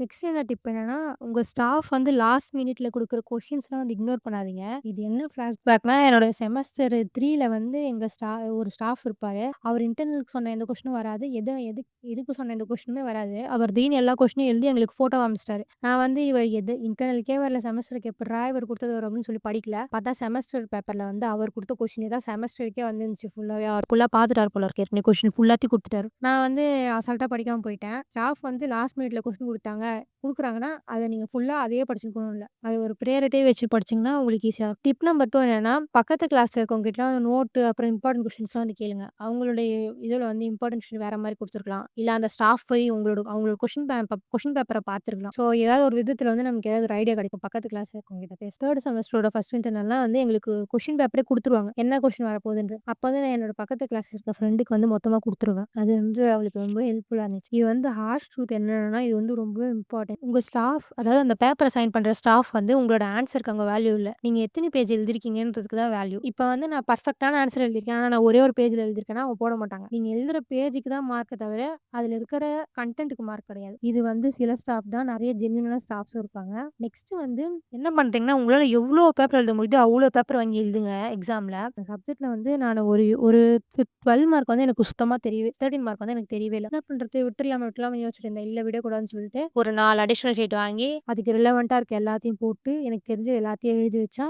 Next என்ன tip என்னன்னா, உங்க ஸ்டாஃப் வந்து லாஸ்ட் மினிட்ல குடுக்குற கொஸ்டின்ஸ்லாம் வந்து இக்னோர் பண்ணாதீங்க. இது என்ன ஃபிளாஷ்பேக்னா, என்னோட செமஸ்டர் 3ல வந்து எங்க ஒரு ஸ்டாஃப் இருப்பாரு. அவர் இன்டர்னலுக்கு சொன்ன எந்த கொஸ்டினும் வராது. எதுக்கு சொன்ன எந்த கொஸ்டினுமே வராது. அவர் திடீர்னு எல்லா கொஸ்டினும் எழுதி எங்களுக்கு ஃபோட்டோ காமிச்சுட்டாரு. நான் வந்து இவர் இன்டர்னலுக்கே வரல செமஸ்டருக்கு எப்புட்றா இவர் குடுத்தது வரும் அப்படின்னு சொல்லி படிக்கல. பார்த்தா செமஸ்டர் பேப்பர்ல வந்து அவர் குடுத்த கொஸ்டினே தான் செமஸ்டருக்கே வந்துருந்துச்சு ஃபுல்லாவே. அவர் ஃபுல்லா பார்த்துட்டாரு போல இருக்கு. ஏற்கனவே கொஸ்டின் ஃபுல்லாத்தையும் குடுத்துட்டாரு. நான் வந்து அசால்ட்டா படிக்காம போயிட்டேன். ஸ்டாஃப் வந்து லாஸ்ட் மினிட்ல கொஸ்டின் குடுக்குறாங்கன்னா, அத நீங்க ஃபுல்லா அதையே படிச்சிருக்கணும் இல்ல. அது ஒரு பிரையாரிட்டி வச்சு படிச்சீங்கன்னா, உங்களுக்கு ஈஸியா இருக்கும். டிப் நம்பர் 2 என்னன்னா, பக்கத்து கிளாஸ்ல இருக்கவங்ககிட்டலாம் நோட்டு அப்புறம் இம்பார்டன்ட் கொஸ்டின்ஸ்லாம் வந்து கேளுங்க. அவங்களுடைய இதுல வந்து இம்பார்டன்ட் கொஸ்டின் வேற மாரி குடுத்துருக்கலாம். இல்ல அந்த ஸ்டாஃப் போய் அவங்களோட கொஸ்டின் பேப்பர பார்த்துருக்கலாம். ஸோ ஏதாவது ஒரு விதத்துல வந்து நமக்கு ஏதாவது ஒரு ஐடியா கிடைக்கும். பக்கத்து கிளாஸ்ல இருக்கவங்ககிட்ட பேச. 3 செமஸ்டரோட ஃபர்ஸ்ட் இன்டர்னல்லாம் வந்து எங்களுக்கு கொஸ்டின் பேப்பரே குடுத்துருவாங்க. என்ன கொஸ்டின் வரப்போகுதுன்ட்டு. அப்ப வந்து நான் என்னோட பக்கத்து கிளாஸ்ல இருக்க ஃப்ரெண்டுக்கு வந்து மொத்தமா குடுத்துருவேன். அது வந்து அவளுக்கு ரொம்ப ஹெல்ப்ஃபுல்லா இருந்துச்சு. இது வந்து ஹார்ஷ் ட்ரூத் என்னன்னா, இது வந்து ரொம்ப இம்பார்ட்டன்ட். உங்க ஸ்டாஃப் அதாவது அந்த பேப்பர சைன் பண்ற ஸ்டாஃப் வந்து உங்களோட ஆன்ஸருக்கு அங்க வேல்யூ இல்ல. நீங்க எத்தன பேஜ் எழுதிருக்கீங்கன்றதுக்கு தான் வேல்யூ. இப்ப வந்து நான் பெர்ஃபெக்ட்டான ஆன்ஸர் எழுதியிருக்கேன். ஆனா நான் ஒரே ஒரு பேஜ்ல எழுதியிருக்கேன்னா, அவங்க போட மாட்டாங்க. நீங்க எழுதுற பேஜுக்கு தான் மார்க்க தவிர, அதுல இருக்கிற கன்டென்ட்க்கு மார்க் கிடையாது. இது வந்து சில ஸ்டாஃப் தான். நெறைய ஜென்யூனான ஸ்டாஃப்ஸும் இருப்பாங்க. நெக்ஸ்ட் வந்து என்ன பண்றீங்கன்னா, உங்களால எவ்ளோ பேப்பர் எழுத முடியுதோ, அவ்ளோ பேப்பர் வாங்கி எழுதுங்க எக்ஸாம்ல. சப்ஜெக்ட்ல வந்து நானு ஒரு ஒரு 12 மார்க் வந்து எனக்கு சுத்தமா 13 மார்க் வந்து எனக்கு தெரியவே இல்ல. என்ன பண்றது? விட்டுறலாம்னு யோசிச்சுட்டு இருந்தேன். இல்ல விடக்கூடாதுன்னு சொல்லிட்டு, ஒரு 4 அடிஷனல் ஷீட் வாங்கி, அதுக்கு ரிலவென்ட்டா இருக்க எல்லாத்தையும் போட்டு, எனக்கு தெரிஞ்சது எல்லாத்தையும் எழுதி வச்சா